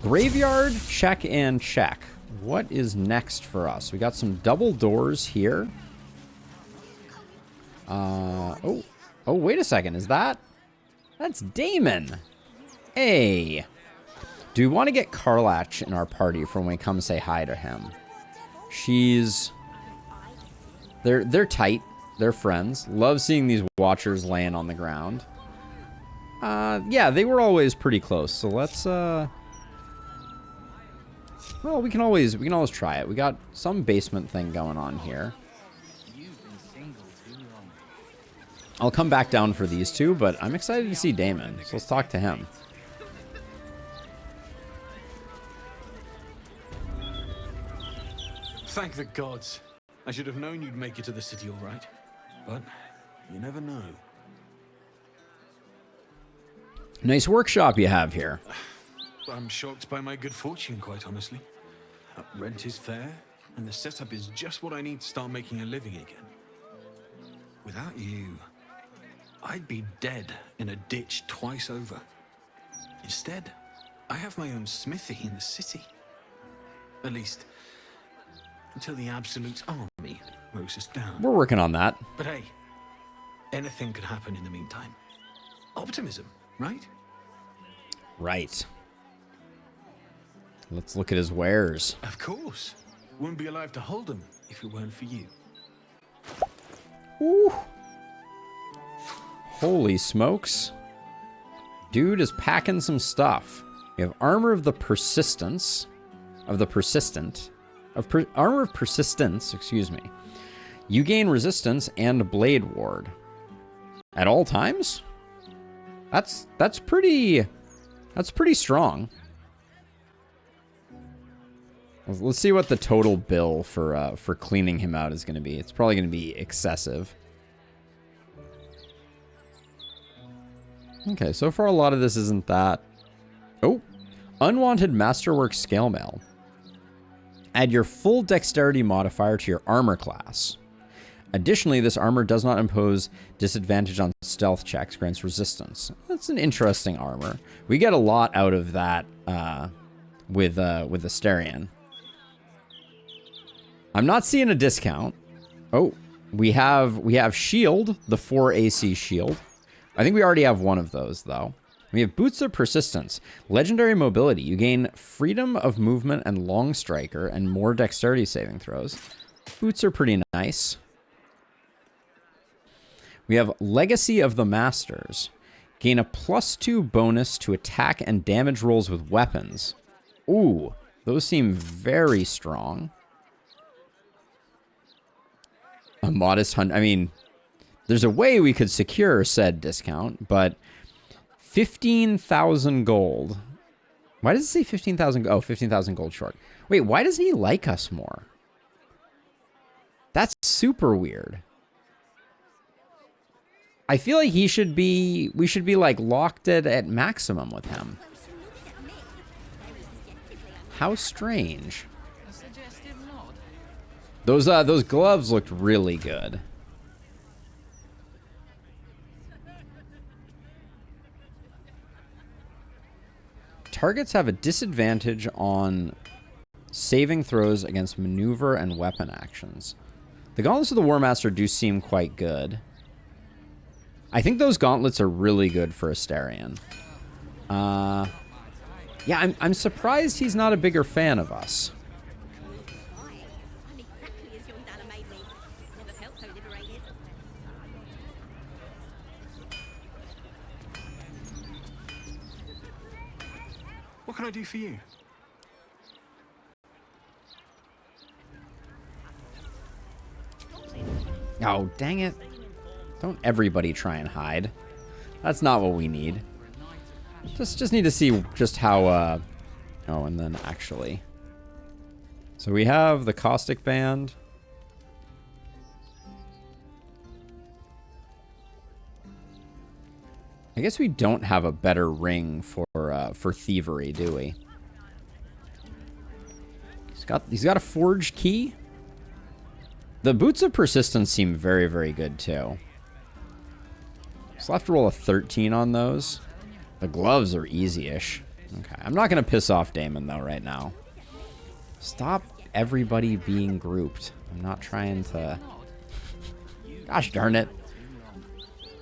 Graveyard, check and check. What is next for us? We got some double doors here. Oh, wait a second. Is that? That's Dammon. Hey. Do we want to get Karlach in our party for when we come say hi to him? They're tight. They're friends. Love seeing these watchers laying on the ground. Yeah, they were always pretty close. So let's, well, we can always try it. We got some basement thing going on here. I'll come back down for these two, but I'm excited to see Dammon. So let's talk to him. Thank the gods. I should have known you'd make it to the city all right. But you never know. Nice workshop you have here. I'm shocked by my good fortune, quite honestly. Rent is fair, and the setup is just what I need to start making a living again. Without you, I'd be dead in a ditch twice over. Instead, I have my own smithy in the city. At least, until the Absolute's army mows us down. We're working on that. But hey, anything could happen in the meantime. Optimism, right? Right. Let's look at his wares. Of course. Wouldn't be alive to hold them if it weren't for you. Ooh. Holy smokes. Dude is packing some stuff. We have armor of the persistence. Armor of persistence, excuse me. You gain resistance and blade ward. At all times? That's pretty strong. Let's see what the total bill for cleaning him out is going to be. It's probably going to be excessive. Okay, so far a lot of this isn't that. Oh, unwanted masterwork scale mail. Add your full dexterity modifier to your armor class. Additionally, this armor does not impose disadvantage on stealth checks, grants resistance. That's an interesting armor. We get a lot out of that with Asterion. I'm not seeing a discount. Oh, we have shield, the 4 AC shield. I think we already have one of those though. We have boots of persistence, legendary mobility. You gain freedom of movement and long striker and more dexterity saving throws. Boots are pretty nice. We have legacy of the masters. Gain a +2 bonus to attack and damage rolls with weapons. Ooh, those seem very strong. A modest I mean, there's a way we could secure said discount, but 15,000 gold. Why does it say 15,000? Oh, 15,000 gold short. Wait, why doesn't he like us more? That's super weird. I feel like we should be like locked at maximum with him. How strange. Those gloves looked really good. Targets have a disadvantage on saving throws against maneuver and weapon actions. The gauntlets of the War Master do seem quite good. I think those gauntlets are really good for Asterion. Yeah, I'm surprised he's not a bigger fan of us. What can I do for you? Oh, dang it. Don't everybody try and hide. That's not what we need. Just need to see just how, oh, and then actually. So we have the caustic band. I guess we don't have a better ring for thievery, do we? He's got a forged key. The boots of persistence seem very, very good too. So I'll have to roll a 13 on those. The gloves are easy-ish. Okay, I'm not going to piss off Dammon, though, right now. Stop everybody being grouped. I'm not trying to... Gosh darn it.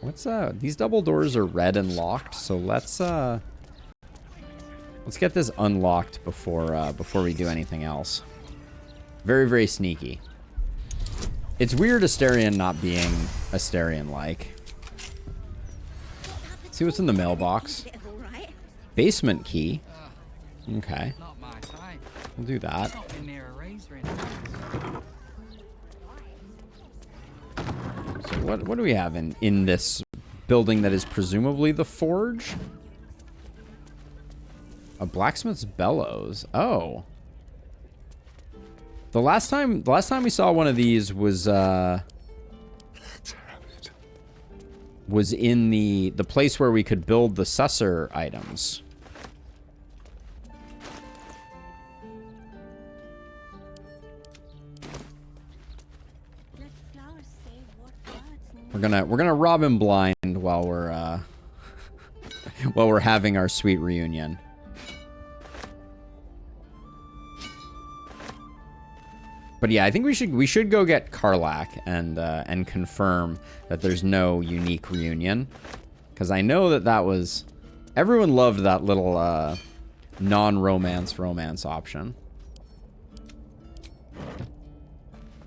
What's, these double doors are red and locked, so let's get this unlocked before we do anything else. Very, very sneaky. It's weird Asterion not being Asterion-like. See what's in the mailbox. Basement key. Okay. We'll do that. So what do we have in this building that is presumably the forge? A blacksmith's bellows. Oh. The last time we saw one of these was in the place where we could build the sussor items. We're gonna rob him blind while we're while we're having our sweet reunion. But yeah, I think we should go get Karlach and confirm that there's no unique reunion, because I know that was everyone loved that little non-romance romance option.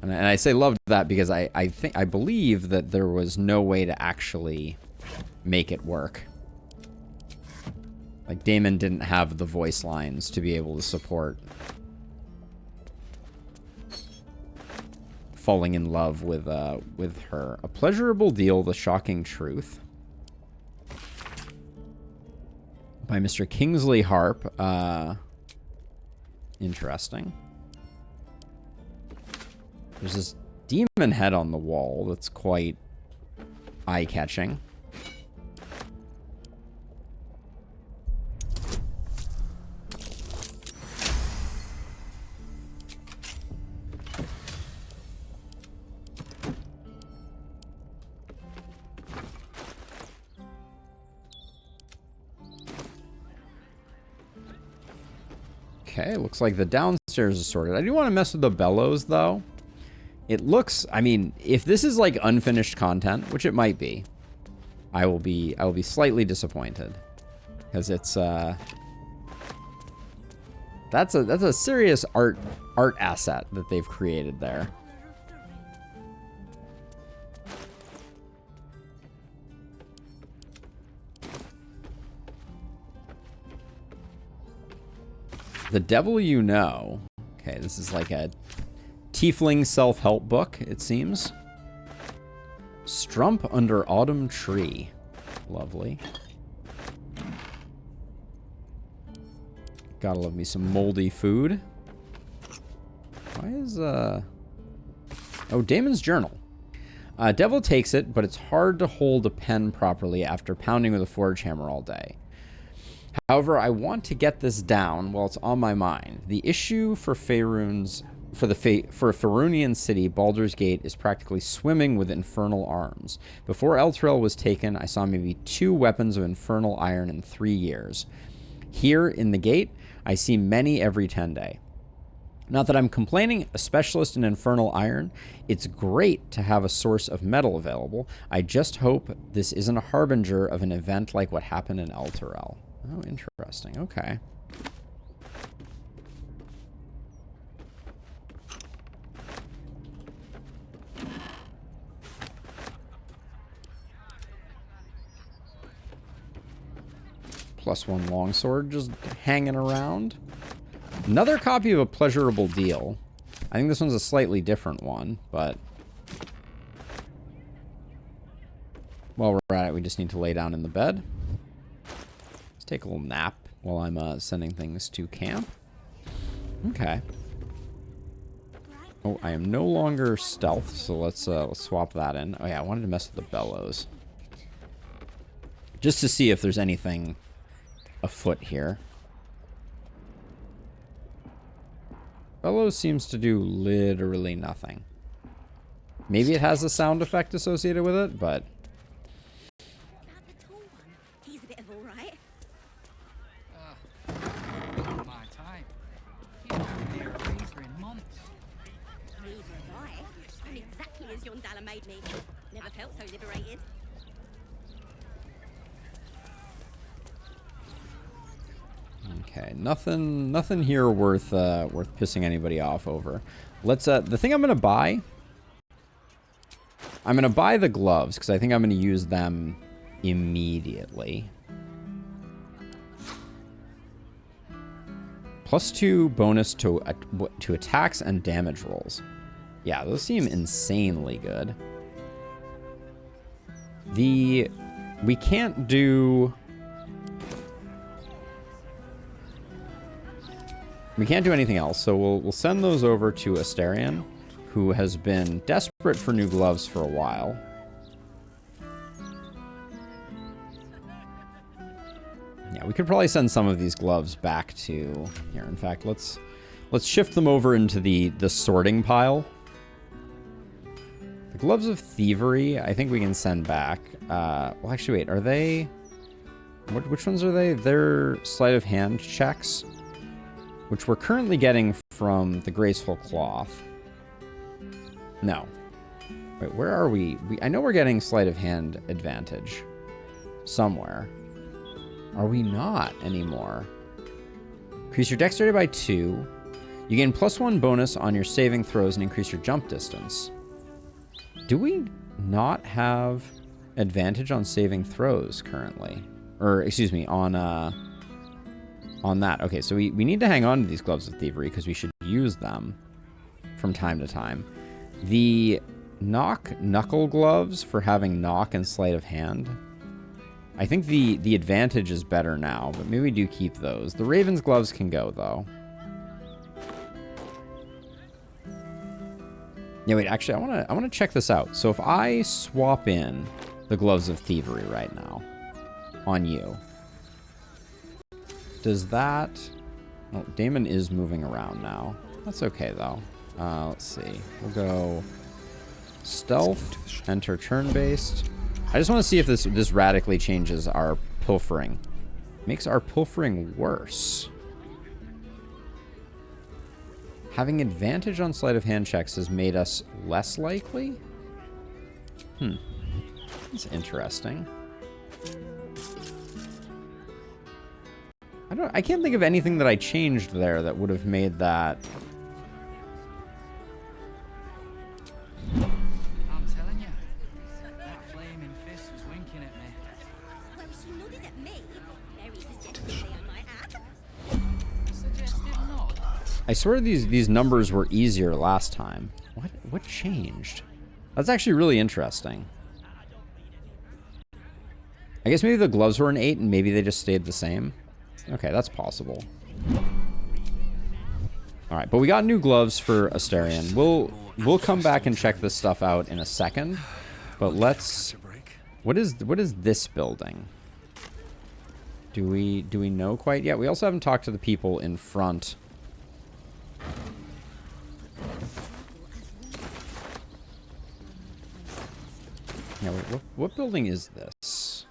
And I say loved that because I believe that there was no way to actually make it work. Like Dammon didn't have the voice lines to be able to support falling in love with her. A pleasurable deal, the shocking truth. By Mr. Kingsley Harp. Interesting. There's this demon head on the wall that's quite eye-catching. Okay, looks like the downstairs is sorted. I do want to mess with the bellows, though. It looks, I mean, if this is like unfinished content, which it might be, I will be slightly disappointed, because it's that's a serious art asset that they've created there. The Devil You Know. Okay, this is like a tiefling self-help book, it seems. Strump Under Autumn Tree. Lovely. Gotta love me some moldy food. Why is, Oh, Dammon's journal. Devil takes it, but it's hard to hold a pen properly after pounding with a forge hammer all day. However, I want to get this down while it's on my mind. The issue for Faerun's for a Faerunian city, Baldur's Gate is practically swimming with infernal arms. Before Elturel was taken, I saw maybe 2 weapons of infernal iron in 3 years. Here in the gate, I see many every 10 day. Not that I'm complaining, a specialist in infernal iron, it's great to have a source of metal available. I just hope this isn't a harbinger of an event like what happened in Elturel. Oh, interesting. Okay. +1 longsword just hanging around. Another copy of A Pleasurable Deal. I think this one's a slightly different one, but while we're at it, we just need to lay down in the bed. Let's take a little nap while I'm sending things to camp. Okay. Oh, I am no longer stealth, so let's swap that in. Oh yeah, I wanted to mess with the bellows, just to see if there's anything afoot here. Bellows seems to do literally nothing. Maybe it has a sound effect associated with it, but He's a bit of all right. Okay, nothing here worth pissing anybody off over. Let's the thing I'm gonna buy the gloves because I think I'm gonna use them immediately. +2 bonus to attacks and damage rolls. Yeah, those seem insanely good. We can't do anything else, so we'll send those over to Asterion, who has been desperate for new gloves for a while. Yeah, we could probably send some of these gloves back to here. In fact, let's shift them over into the sorting pile. The gloves of thievery, I think we can send back. Well, actually, wait, are they? Which ones are they? They're sleight of hand checks, which we're currently getting from the graceful cloth. No. Wait, where are we? I know we're getting sleight of hand advantage somewhere. Are we not anymore? Increase your dexterity by 2. You gain +1 bonus on your saving throws and increase your jump distance. Do we not have advantage on saving throws currently? Or, excuse me, on that. Okay, so we need to hang on to these gloves of thievery because we should use them from time to time. The knock knuckle gloves for having knock and sleight of hand. I think the advantage is better now, but maybe we do keep those. The Raven's gloves can go, though. Yeah, wait, actually, I wanna check this out. So if I swap in the gloves of thievery right now on you, does that... Oh, Dammon is moving around now. That's okay, though. Let's see. We'll go stealth, enter turn-based. I just want to see if this radically changes our pilfering. Makes our pilfering worse. Having advantage on sleight of hand checks has made us less likely? That's interesting. I can't think of anything that I changed there that would have made that. I'm telling you, that flaming fist was winking at me. Well, she nodded at me. Very suggestive, I might add. Suggestive nod. I swear these numbers were easier last time. What changed? That's actually really interesting. I guess maybe the gloves were an 8 and maybe they just stayed the same. Okay, that's possible. All right, but we got new gloves for Asterion. We'll come back and check this stuff out in a second. But let's... What is this building? Do we know quite yet? We also haven't talked to the people in front. Yeah, wait, what building is this?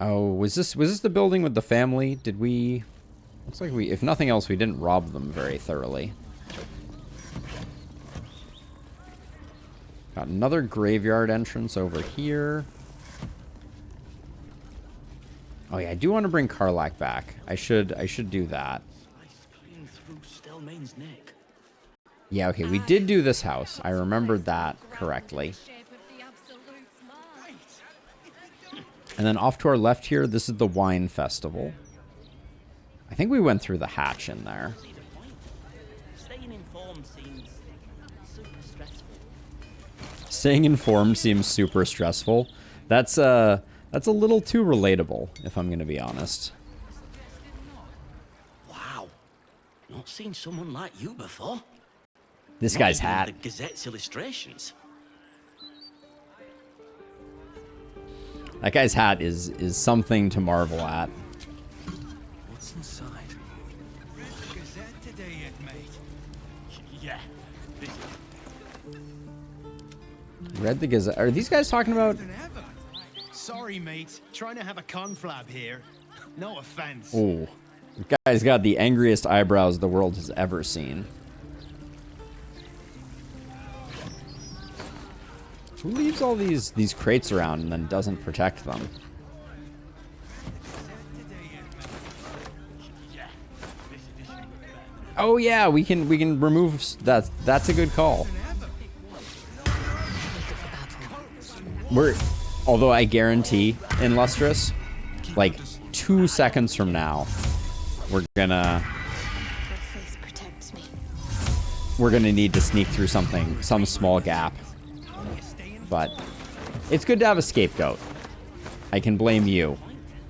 Oh, was this the building with the family? Did we... Looks like we... If nothing else, we didn't rob them very thoroughly. Got another graveyard entrance over here. Oh yeah, I do want to bring Karlach back. I should do that. Yeah, okay, we did do this house. I remembered that correctly. And then off to our left here, this is the wine festival. I think we went through the hatch in there. Staying informed seems super stressful. Staying informed seems super stressful. That's a little too relatable, if I'm going to be honest. Wow, not seen someone like you before. This Not guy's even in hat. The Gazette's illustrations. That guy's hat is something to marvel at. What's inside? Gazette today, mate. Yeah. Read the Gazette. Are these guys talking about... Sorry, mate. Trying to have a conflab here. No offense. Oh, the guy's got the angriest eyebrows the world has ever seen. Who leaves all these crates around and then doesn't protect them? Oh yeah, we can remove that. That's a good call. Although I guarantee in Lustrous, like 2 seconds from now, we're gonna need to sneak through some small gap. But it's good to have a scapegoat. I can blame you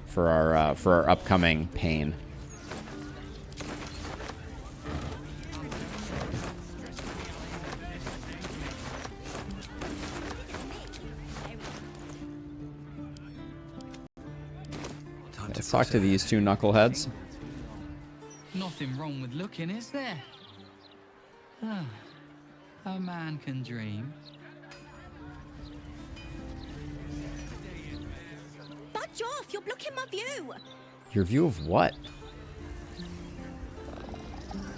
for our upcoming pain. Let's talk to these two knuckleheads. Nothing wrong with looking, is there? Ah, a man can dream. Budge off! You're blocking my view. Your view of what?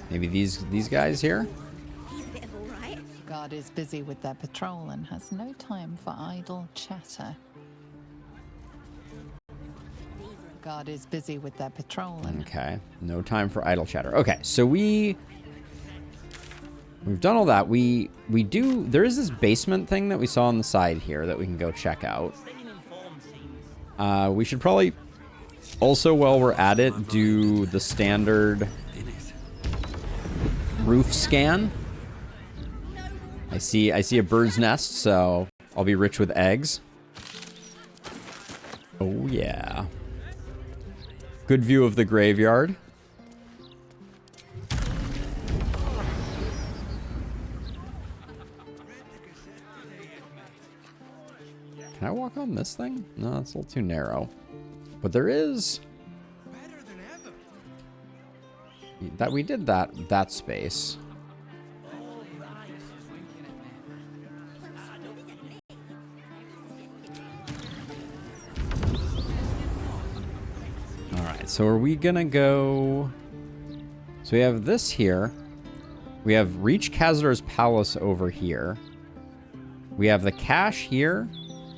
Maybe these guys here? He's a bit of all right. Guard is busy with their patrol and has no time for idle chatter. Guard is busy with their patrol and... Okay, no time for idle chatter. Okay, so we've done all that. There is this basement thing that we saw on the side here that we can go check out. We should probably also, while we're at it, do the standard roof scan. I see a bird's nest, so I'll be rich with eggs. Oh yeah. Good view of the graveyard. Can I walk on this thing? No, it's a little too narrow. But there is... that we did that space. Alright, so are we gonna go... So we have this here. We have Reach Kazdar's Palace over here. We have the cache here.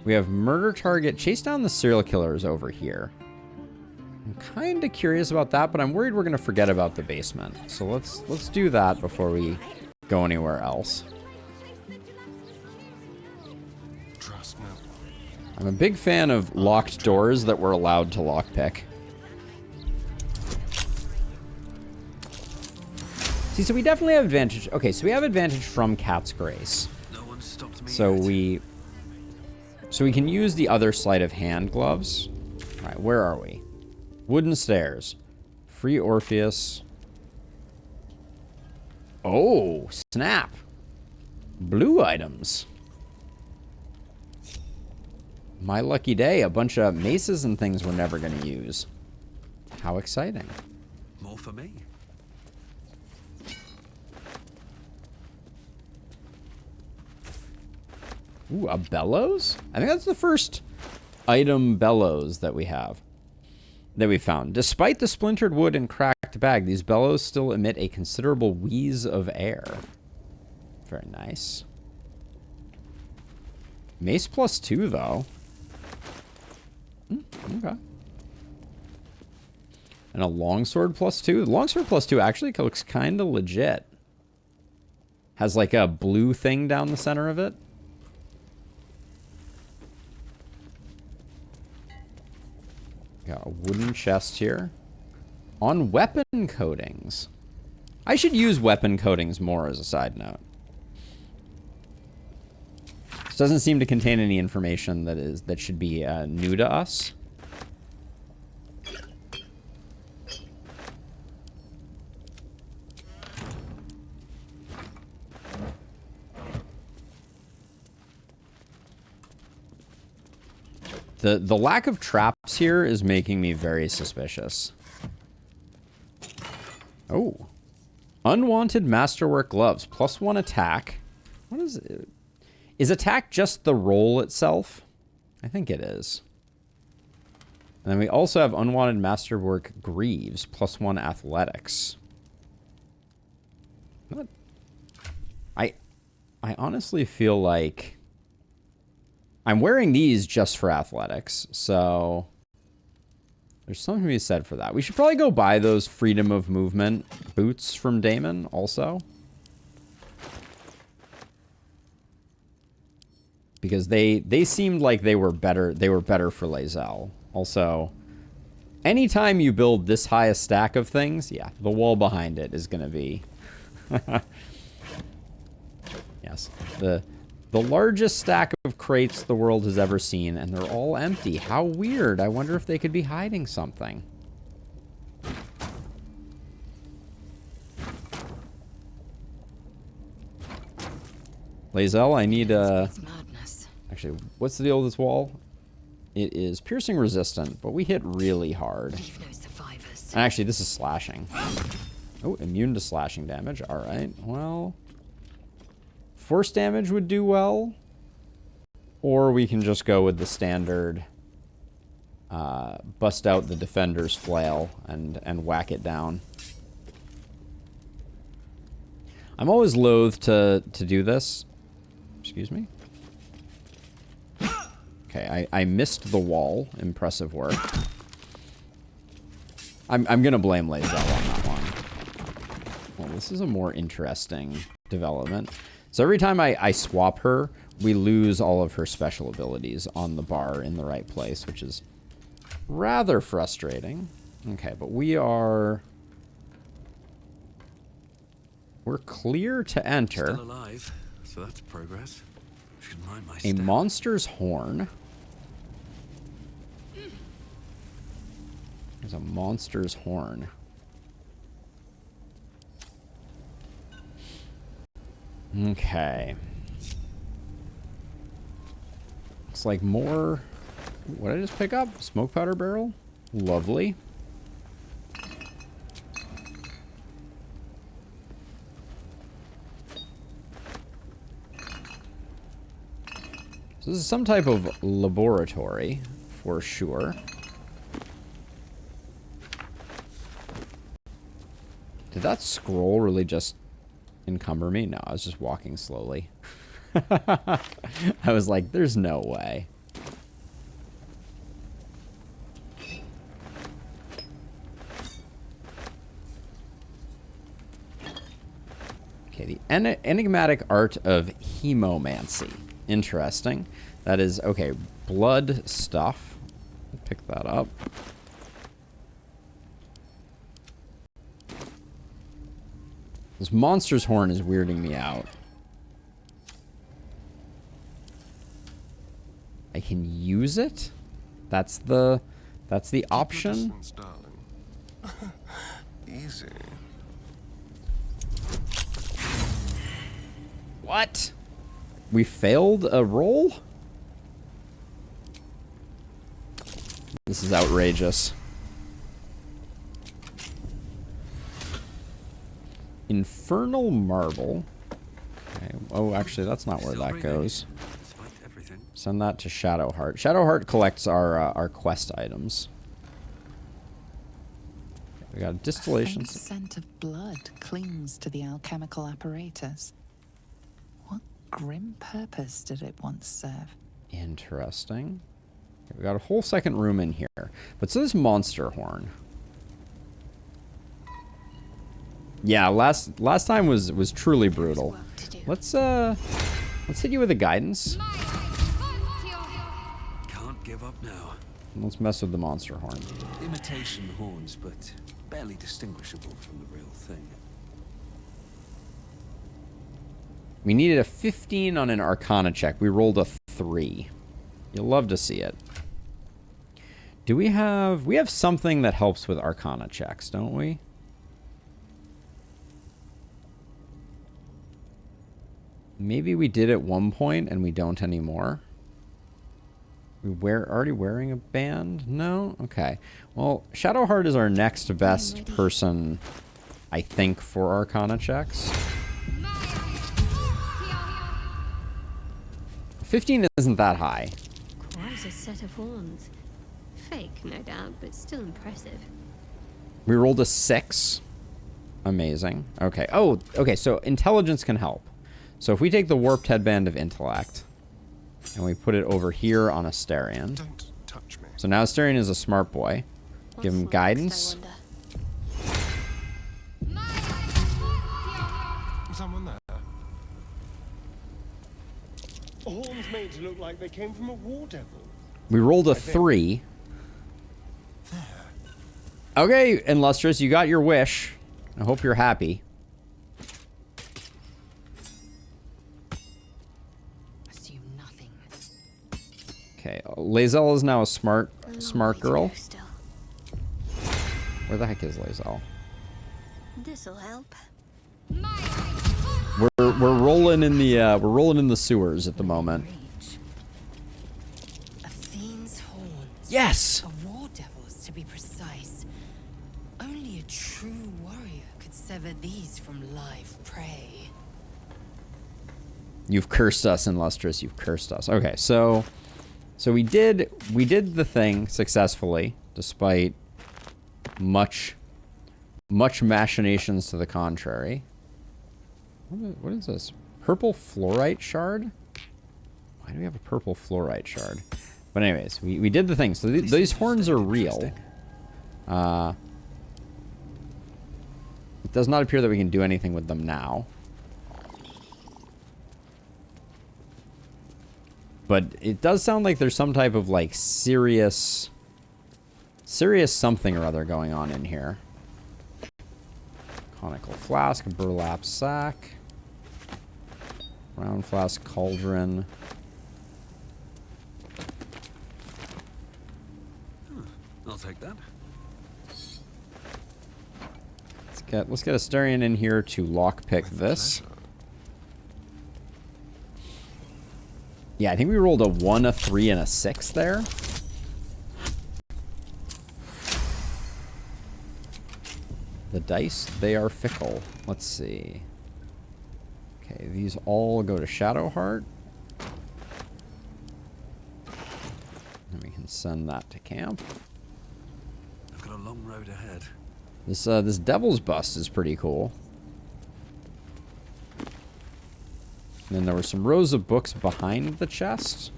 We have murder target. Chase down the serial killers over here. I'm kind of curious about that, but I'm worried we're going to forget about the basement. So let's do that before we go anywhere else. I'm a big fan of locked doors that we're allowed to lockpick. See, so we definitely have advantage. Okay, so we have advantage from Cat's Grace. So we can use the other sleight of hand gloves. All right, where are we? Wooden stairs. Free Orpheus. Oh, snap. Blue items. My lucky day. A bunch of maces and things we're never going to use. How exciting. More for me. Ooh, a bellows? I think that's the first item bellows that we have. That we found. Despite the splintered wood and cracked bag, these bellows still emit a considerable wheeze of air. Very nice. Mace +2, though. Okay. And a longsword +2. The longsword +2 actually looks kind of legit. Has like a blue thing down the center of it. Got a wooden chest here. On weapon coatings. I should use weapon coatings more as a side note. This doesn't seem to contain any information that should be new to us. The lack of traps here is making me very suspicious. Oh. Unwanted masterwork gloves. +1 attack. What is it? Is attack just the roll itself? I think it is. And then we also have unwanted masterwork greaves. +1 athletics. What? I honestly feel like... I'm wearing these just for athletics, so... There's something to be said for that. We should probably go buy those freedom of movement boots from Dammon also. Because they seemed like they were better for Lae'zel. Also, anytime you build this high a stack of things, yeah, the wall behind it is gonna be yes. The largest stack of crates the world has ever seen, and they're all empty. How weird. I wonder if they could be hiding something. Lae'zel, I need actually, what's the deal with this wall? It is piercing resistant, but we hit really hard. And actually, this is slashing. Oh, immune to slashing damage. All right. Well, force damage would do well. Or we can just go with the standard bust out the defender's flail and whack it down. I'm always loath to do this. Excuse me. Okay, I missed the wall. Impressive work. I'm gonna blame Lae'zel on that one. Well, this is a more interesting development. So every time I swap her, we lose all of her special abilities on the bar in the right place, which is rather frustrating. Okay, but we're clear to enter. Still alive, so that's progress. Should mind my A step. monster's horn. There's a monster's horn. Okay. Looks like more... What did I just pick up? Smoke powder barrel? Lovely. So this is some type of laboratory, for sure. Did that scroll really just encumber me? No, I was just walking slowly. I was like, there's no way. Okay, the enigmatic art of hemomancy. Interesting. That is, okay, blood stuff. Pick that up. This monster's horn is weirding me out. I can use it? That's the option? Easy. What? We failed a roll? This is outrageous. Infernal marble. Okay. Oh, actually, that's not where that goes. Send that to Shadowheart. Shadowheart collects our quest items. We got A distillations. faint scent of blood clings to the alchemical apparatus. What grim purpose did it once serve? Interesting. Okay, we got a whole second room in here. But so this monster horn. Yeah, last time was truly brutal. Let's hit you with a guidance. Can't give up now. Let's mess with the monster horn. Imitation horns, but barely distinguishable from the real thing. We needed a 15 on an Arcana check. We rolled a 3. You'll love to see it. Do we have something that helps with Arcana checks, don't we? Maybe we did at one point and we don't anymore. Already wearing a band? No? Okay. Well, Shadowheart is our next best person, I think, for Arcana checks. 15 isn't that high. Quite a set of horns. Fake, no doubt, but still impressive. We rolled a 6. Amazing. Okay. Oh, okay, so intelligence can help. So if we take the warped headband of intellect and we put it over here on Asterion. Don't touch me. So now Asterion is a smart boy. Give him guidance. Someone there. Horns made to look like they came from a war devil. We rolled a 3. Okay, Illustrious, you got your wish. I hope you're happy. Assume nothing. Okay, Lae'zel is now a smart girl. Still. Where the heck is Lae'zel? This'll help. We're rolling in the sewers at the moment. A fiend's horns. Yes. A war devil's, to be precise. Only a true warrior could sever these from live prey. You've cursed us, Illustrious. You've cursed us. Okay, so we did the thing successfully, despite much machinations to the contrary. What is this? Purple fluorite shard? Why do we have a purple fluorite shard? But anyways, we did the thing. So these horns are real. It does not appear that we can do anything with them now. But it does sound like there's some type of like serious something or other going on in here. Conical flask, burlap sack, round flask, cauldron. I'll take that. Let's get Asterion in here to lockpick this. Yeah, I think we rolled a 1, a 3, and a 6 there. The dice, they are fickle. Let's see. Okay, these all go to Shadowheart. And we can send that to camp. I've got a long road ahead. This Devil's Bust is pretty cool. And then there were some rows of books behind the chest.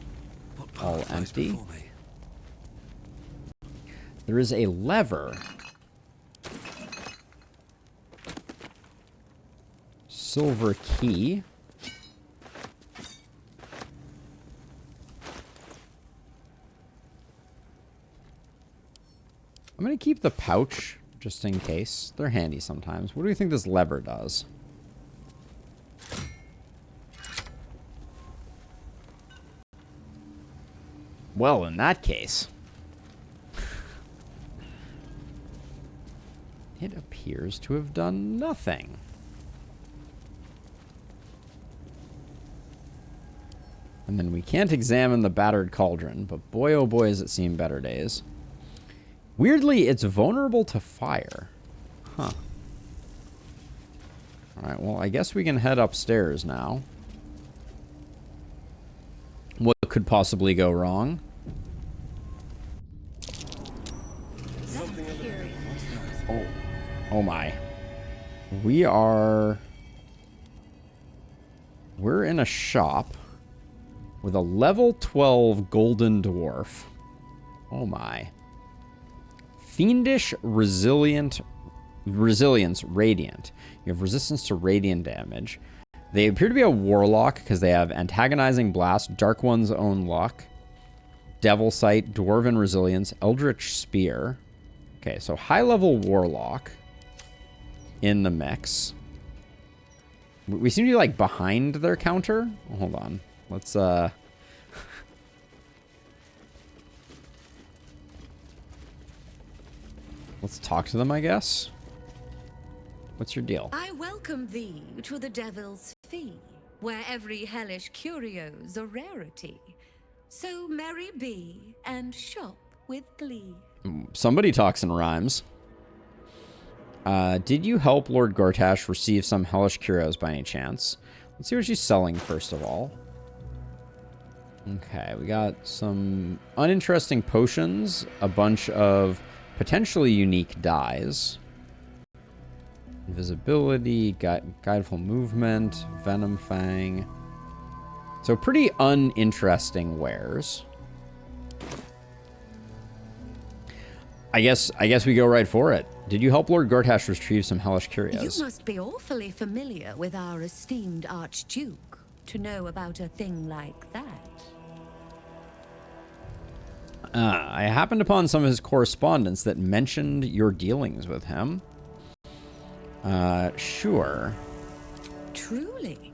All empty. There is a lever. Silver key. I'm going to keep the pouch just in case. They're handy sometimes. What do you think this lever does? Well, in that case, it appears to have done nothing. And then we can't examine the battered cauldron, but boy oh boy has it seen better days. Weirdly, it's vulnerable to fire. Huh. Alright, well, I guess we can head upstairs now. What could possibly go wrong? Oh my. We're in a shop with a level 12 golden dwarf. Oh my. Fiendish resilience radiant. You have resistance to radiant damage. They appear to be a warlock because they have antagonizing blast, dark one's own luck, devil sight, dwarven resilience, eldritch spear. Okay, so high level warlock in the mix. We seem to be like behind their counter. Oh, hold on. Let's let's talk to them, I guess. What's your deal? I welcome thee to the Devil's Fee, where every hellish curio's a rarity. So merry be and shop with glee. Somebody talks in rhymes. Did you help Lord Gortash receive some hellish curios by any chance? Let's see what she's selling first of all. Okay, we got some uninteresting potions, a bunch of potentially unique dyes. Invisibility, guideful movement, venom fang. So pretty uninteresting wares. I guess we go right for it. Did you help Lord Gortash retrieve some hellish curios? You must be awfully familiar with our esteemed Archduke to know about a thing like that. I happened upon some of his correspondence that mentioned your dealings with him. Sure. Truly?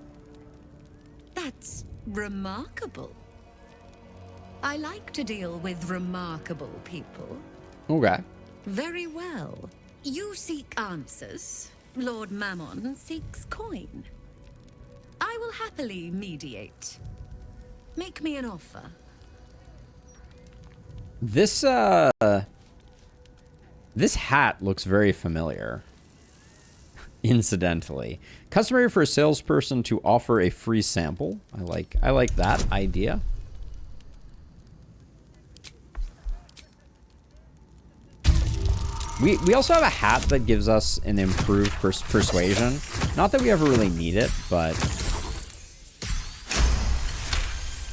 That's remarkable. I like to deal with remarkable people. Okay. Very well. You seek answers. Lord Mammon seeks coin. I will happily mediate. Make me an offer. This hat looks very familiar. Incidentally, customary for a salesperson to offer a free sample. I like that idea. We also have a hat that gives us an improved persuasion. Not that we ever really need it, but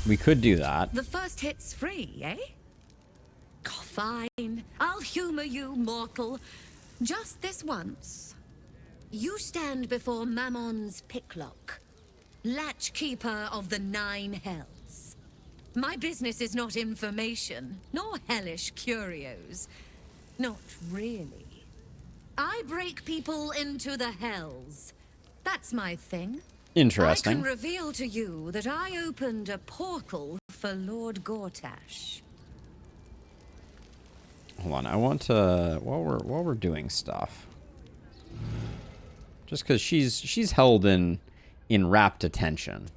we could do that. The first hit's free, eh? Fine. I'll humor you, mortal. Just this once. You stand before Mammon's picklock, latchkeeper of the 9 hells. My business is not information, nor hellish curios. Not really. I break people into the hells. That's my thing. Interesting. I can reveal to you that I opened a portal for Lord Gortash. Hold on, I want to while we're doing stuff. Just because she's held in rapt attention.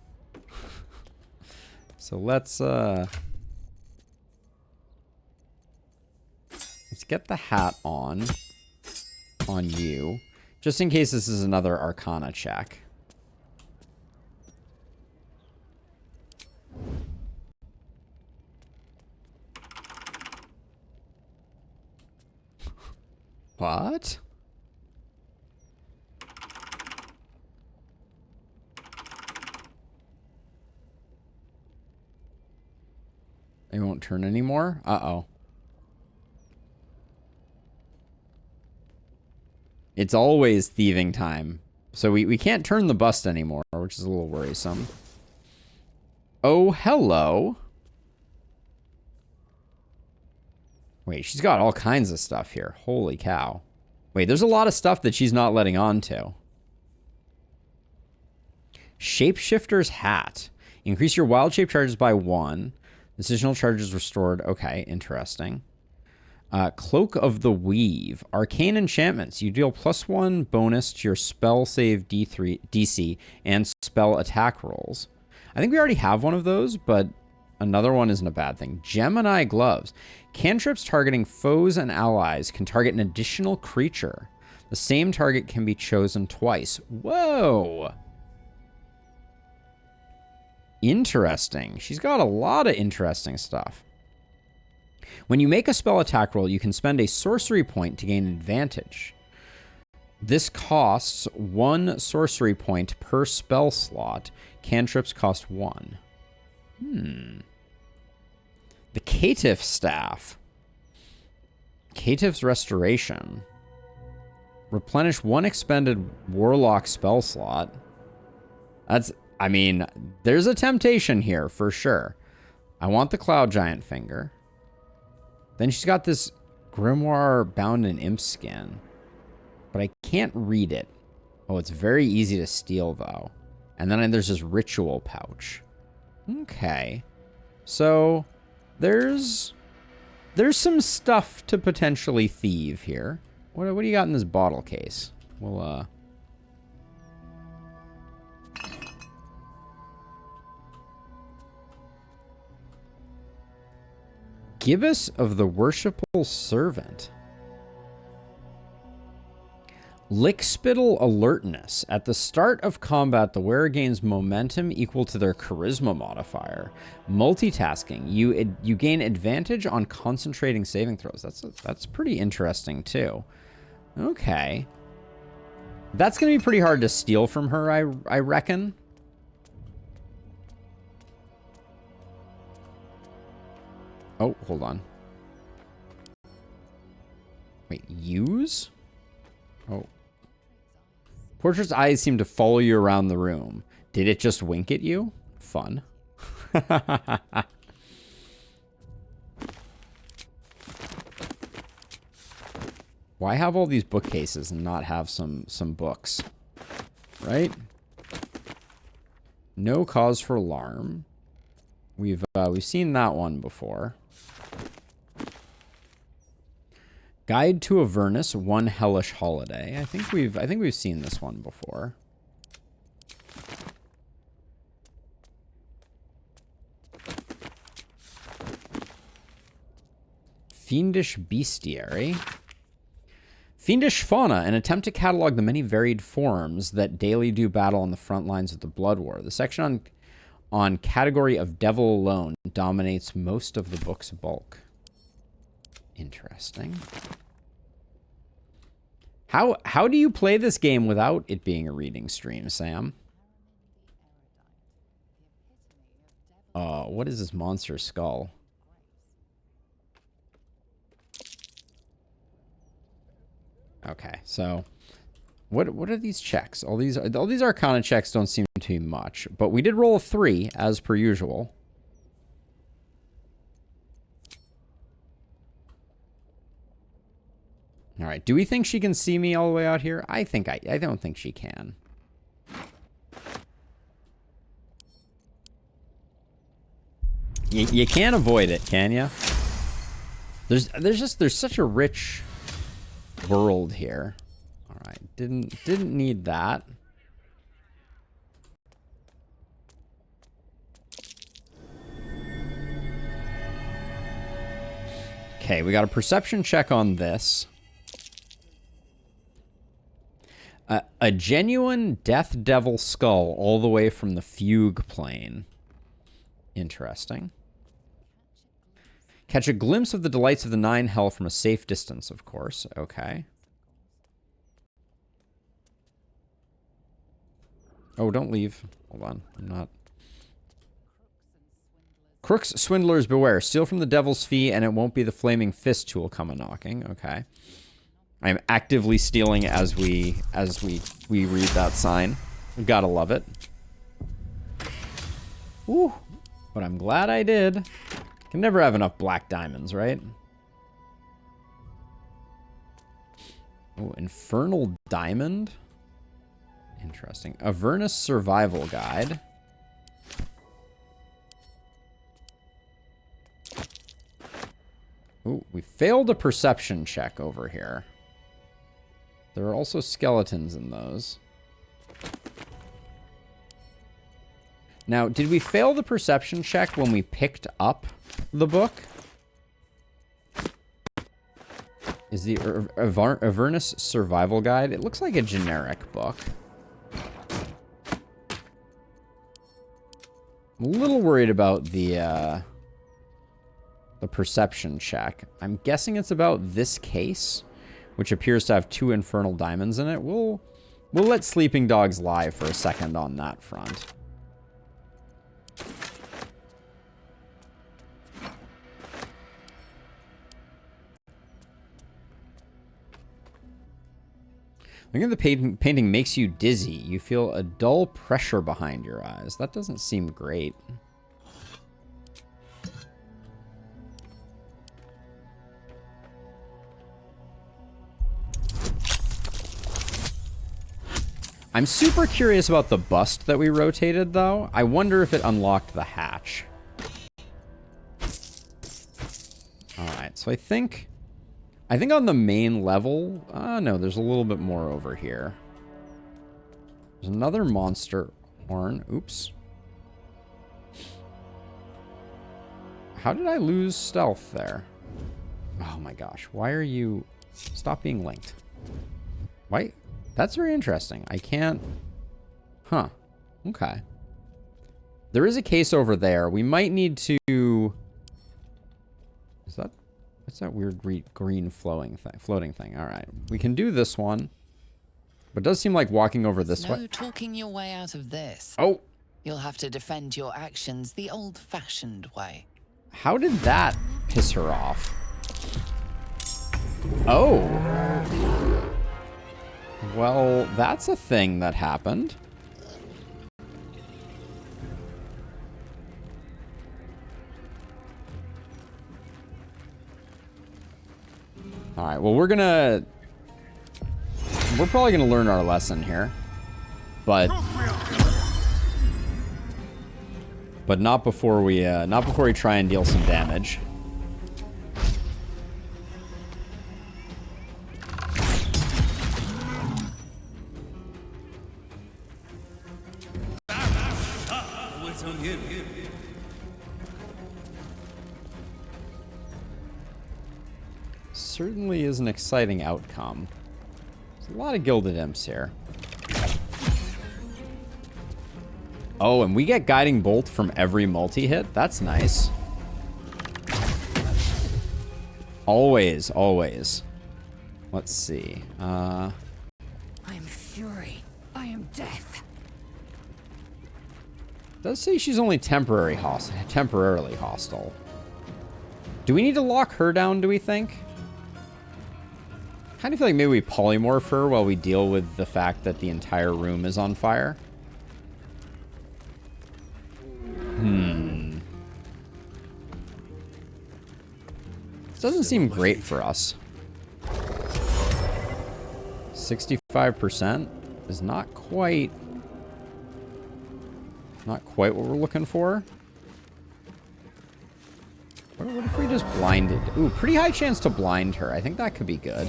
So let's get the hat on you, just in case this is another Arcana check. What? It won't turn anymore? Uh-oh. It's always thieving time. So we can't turn the bust anymore, which is a little worrisome. Oh, hello. Wait, she's got all kinds of stuff here. Holy cow. Wait, there's a lot of stuff that she's not letting on to. Shapeshifter's hat. Increase your wild shape charges by 1. Decisional charges restored. Okay, interesting. Cloak of the Weave. Arcane enchantments. You deal +1 bonus to your spell save DC and spell attack rolls. I think we already have one of those, but another one isn't a bad thing. Gemini gloves. Cantrips targeting foes and allies can target an additional creature. The same target can be chosen twice. Whoa! Interesting. She's got a lot of interesting stuff. When you make a spell attack roll, you can spend a sorcery point to gain advantage. This costs 1 sorcery point per spell slot. Cantrips cost 1. The Caitiff Staff. Caitiff's Restoration. Replenish 1 expended Warlock spell slot. That's, I mean, there's a temptation here for sure. I want the Cloud Giant Finger. Then she's got this Grimoire bound in imp skin. But I can't read it. Oh, it's very easy to steal though. And then there's this ritual pouch. Okay. So there's some stuff to potentially thieve here. What do you got in this bottle case? We'll Gibbous of the Worshipful Servant. Lickspittle Alertness. At the start of combat, the wearer gains momentum equal to their charisma modifier. Multitasking. You gain advantage on concentrating saving throws. That's pretty interesting too. Okay. That's going to be pretty hard to steal from her, I reckon. Oh, hold on. Wait, use? Oh. Portrait's eyes seem to follow you around the room. Did it just wink at you? Fun. Why have all these bookcases and not have some books? Right? No cause for alarm. We've seen that one before. Guide to Avernus, One Hellish Holiday. I think we've seen this one before. Fiendish Bestiary. Fiendish Fauna, an attempt to catalog the many varied forms that daily do battle on the front lines of the Blood War. The section on category of devil alone dominates most of the book's bulk. Interesting. How do you play this game without it being a reading stream, Sam? What is this monster skull? Okay, so what are these checks? All these Arcana checks don't seem to be much, but we did roll a 3 as per usual. All right, do we think she can see me all the way out here? I don't think she can. You can't avoid it, can you? There's such a rich world here. All right, didn't need that. Okay, we got a perception check on this. A genuine Death Devil skull all the way from the Fugue plane. Interesting. Catch a glimpse of the delights of the Nine Hell from a safe distance, of course. Okay. Oh, don't leave. Hold on. I'm not... Crooks, swindlers, beware. Steal from the devil's fee, and it won't be the flaming fist tool come a-knocking. Okay. I'm actively stealing as we read that sign. Gotta love it. Woo. But I'm glad I did. Can never have enough black diamonds, right? Oh, Infernal Diamond. Interesting. Avernus Survival Guide. Ooh, we failed a perception check over here. There are also skeletons in those. Now, did we fail the perception check when we picked up the book? Is the Avernus Survival Guide? It looks like a generic book. I'm a little worried about the perception check. I'm guessing it's about this case, which appears to have 2 infernal diamonds in it. We'll let sleeping dogs lie for a second on that front. Looking at the painting makes you dizzy. You feel a dull pressure behind your eyes. That doesn't seem great. I'm super curious about the bust that we rotated, though. I wonder if it unlocked the hatch. Alright, so I think on the main level... no, there's a little bit more over here. There's another monster horn. Oops. How did I lose stealth there? Oh my gosh, why are you... Stop being linked. Why... That's very interesting. I can't... Huh. Okay. There is a case over there. We might need to... Is that... What's that weird green floating thing? All right. We can do this one. But it does seem like walking over this way. No talking your way out of this. Oh! You'll have to defend your actions the old-fashioned way. How did that piss her off? Oh. Well, that's a thing that happened. All right, well, we're probably gonna learn our lesson here, but not before we try and deal some damage. Certainly is an exciting outcome. There's a lot of gilded imps here. Oh, and we get guiding bolt from every multi-hit? That's nice. Always, always. Let's see. I am fury. I am death. Does say she's only temporarily hostile. Do we need to lock her down, do we think? Kind of feel like maybe we polymorph her while we deal with the fact that the entire room is on fire. This doesn't seem great for us. 65% is not quite what we're looking for. What if we just blinded? Ooh, pretty high chance to blind her. I think that could be good.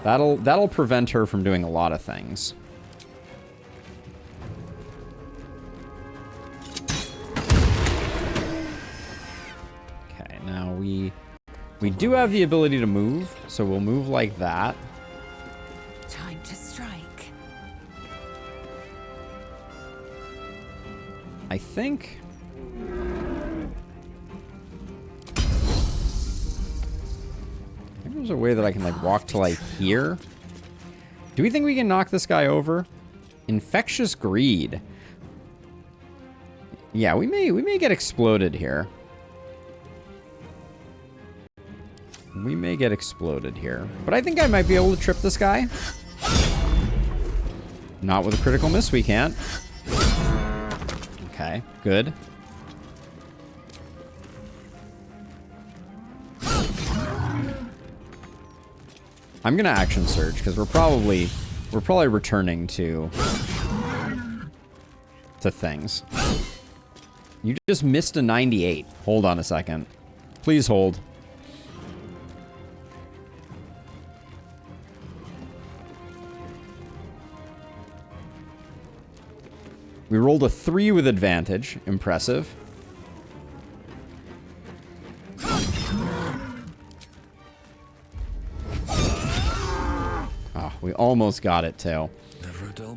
That'll prevent her from doing a lot of things. Okay, now we do have the ability to move, so we'll move like that. Time to strike. I think there's a way that I can like walk to like here. Do we think we can knock this guy over? Infectious greed. Yeah, we may get exploded here. We may get exploded here. But I think I might be able to trip this guy. Not with a critical miss, we can't. Okay, good. I'm gonna action surge because we're probably returning to things. You just missed a 98. Hold on a second. Please hold. We rolled a 3 with advantage. Impressive. Oh, we almost got it too.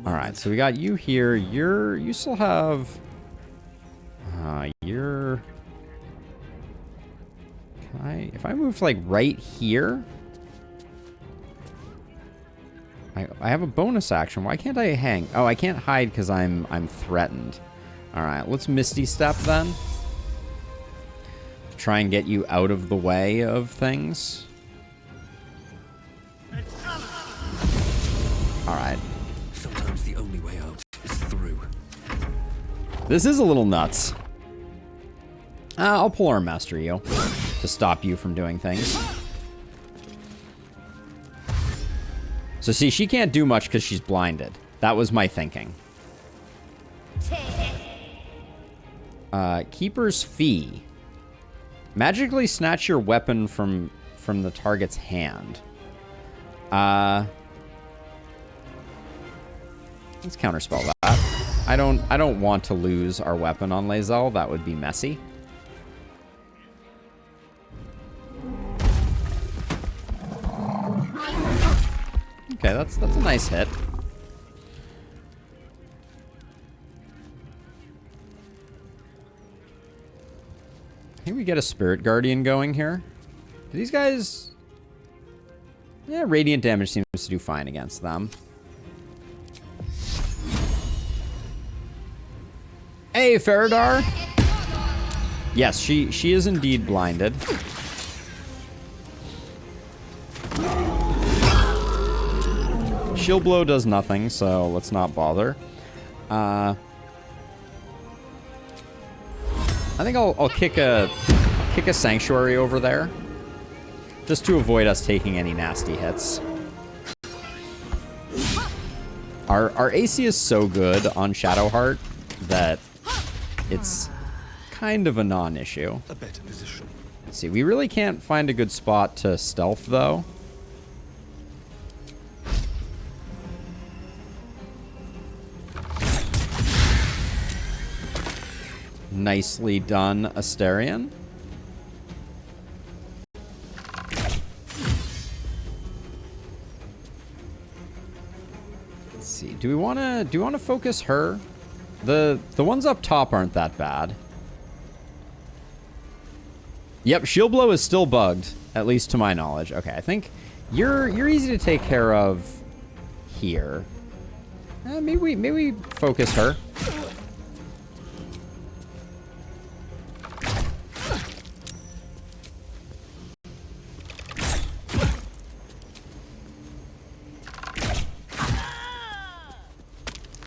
All right, so we got you here. You still have. If I move like right here, I have a bonus action. Why can't I hang? Oh, I can't hide because I'm threatened. All right, let's Misty Step then. Try and get you out of the way of things. All right. Sometimes the only way out is through. This is a little nuts. I'll pull Arm Master you to stop you from doing things. So see, she can't do much because she's blinded. That was my thinking. Keeper's Fee. Magically snatch your weapon from the target's hand. Let's counterspell that. I don't want to lose our weapon on Lae'zel. That would be messy. Okay, that's a nice hit. I think we get a Spirit Guardian going here. Do these guys... Yeah, radiant damage seems to do fine against them. Hey, Faradar! Yes, she is indeed blinded. Shield blow does nothing, so let's not bother. I think I'll kick a sanctuary over there, just to avoid us taking any nasty hits. Our AC is so good on Shadowheart that it's kind of a non-issue. A better position. Let's see, we really can't find a good spot to stealth though. Nicely done, Asterion. Let's see. Do we want to focus her? The ones up top aren't that bad. Yep, shield blow is still bugged, at least to my knowledge. Okay, I think you're easy to take care of here. Maybe we focus her.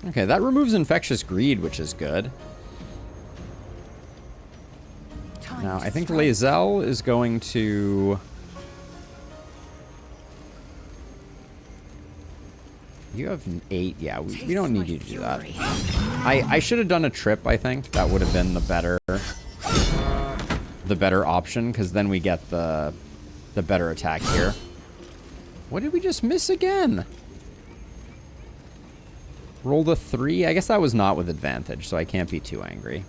Okay, that removes Infectious Greed, which is good. Now, I think Lae'zel is going to... You have an 8. Yeah, we don't need you to do that. I should have done a trip, I think. That would have been the better option, because then we get the better attack here. What did we just miss again? Rolled a 3. I guess that was not with advantage, so I can't be too angry.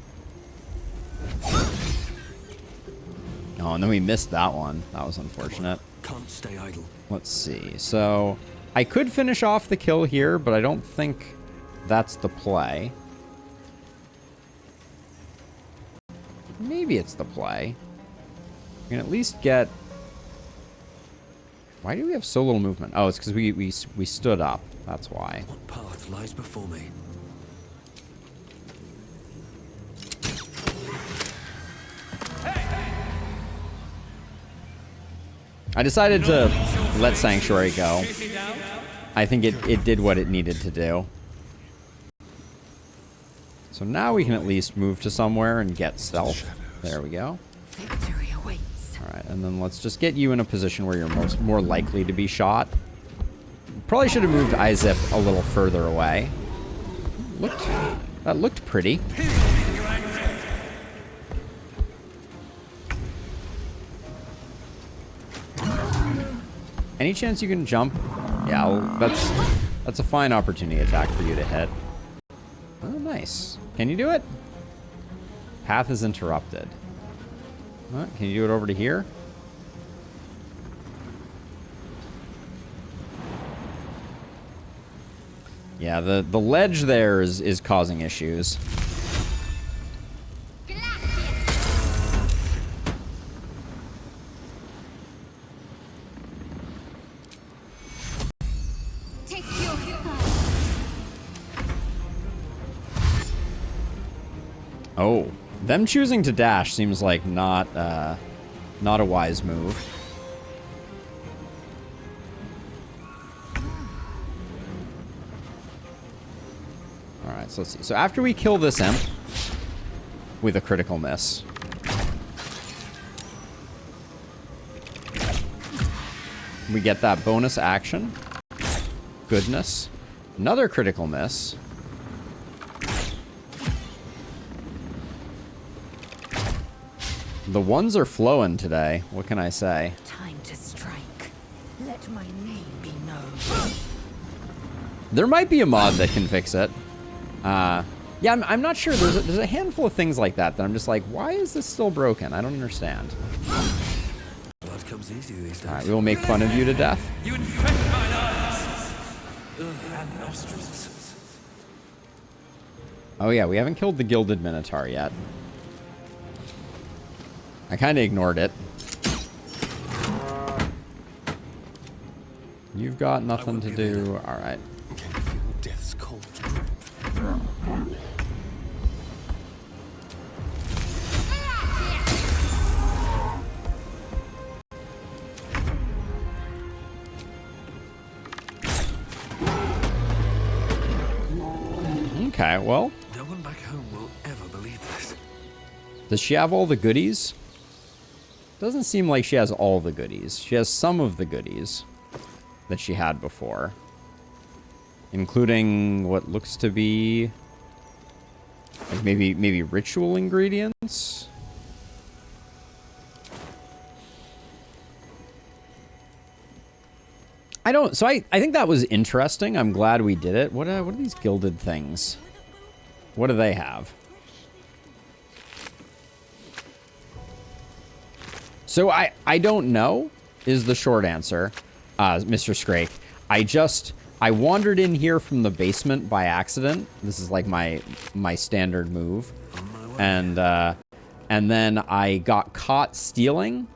Oh, and then we missed that one. That was unfortunate. Can't stay idle. Let's see. So I could finish off the kill here, but I don't think that's the play. Maybe it's the play. We can at least get... Why do we have so little movement? Oh, it's because we stood up. That's why. What path lies before me? I decided to let Sanctuary go. I think it did what it needed to do. So now we can at least move to somewhere and get stealth. There we go. Victory awaits. All right, and then let's just get you in a position where you're more likely to be shot. Probably should have moved Izip a little further away. That looked pretty. Any chance you can jump? Yeah, that's a fine opportunity attack for you to hit. Oh, nice. Can you do it? Path is interrupted. Can you do it over to here? Yeah, the ledge there is causing issues. Oh, them choosing to dash seems like not a wise move. All right, so let's see. So after we kill this imp with a critical miss, we get that bonus action. Goodness. Another critical miss. The ones are flowing today. What can I say? Time to strike. Let my name be known. There might be a mod that can fix it. Yeah, I'm not sure. There's a handful of things like that I'm just like, why is this still broken? I don't understand. Blood comes easy these days. All right, we will make fun of you to death. You infect mine eyes and nostrils. Oh yeah, we haven't killed the Gilded Minotaur yet. I kind of ignored it. You've got nothing to do. All right. Can you feel death's cold grip? Okay, well, No one back home will ever believe this. does she have all the goodies? Doesn't seem like she has all the goodies. She has some of the goodies that she had before. Including what looks to be like maybe ritual ingredients. I think that was interesting. I'm glad we did it. What are these gilded things? What do they have? So I don't know is the short answer, Mr. Scrake. I wandered in here from the basement by accident. This is like my standard move. And then I got caught stealing.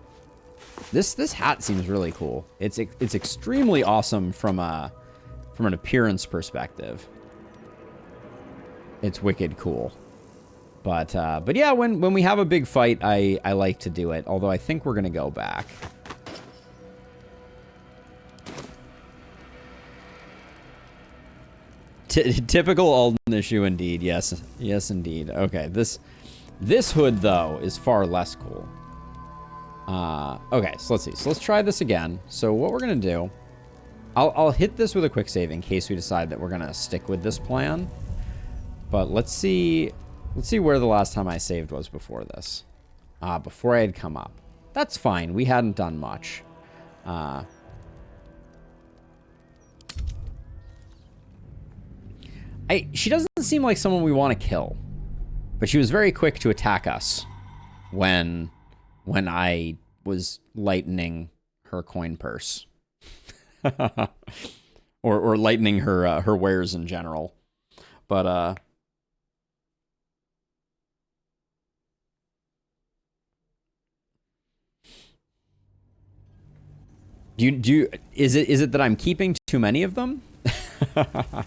This hat seems really cool. It's extremely awesome from an appearance perspective. It's wicked cool. But yeah, when we have a big fight, I like to do it. Although I think we're gonna go back. Typical Alden issue indeed. Yes, yes indeed. Okay, this hood though is far less cool. Okay, so let's see. So let's try this again. So what we're gonna do, I'll hit this with a quick save in case we decide that we're gonna stick with this plan. But let's see where the last time I saved was before this. Before I had come up. That's fine. We hadn't done much. She doesn't seem like someone we want to kill, but she was very quick to attack us when I was lightening her coin purse, or lightening her wares in general. But is it that I'm keeping too many of them?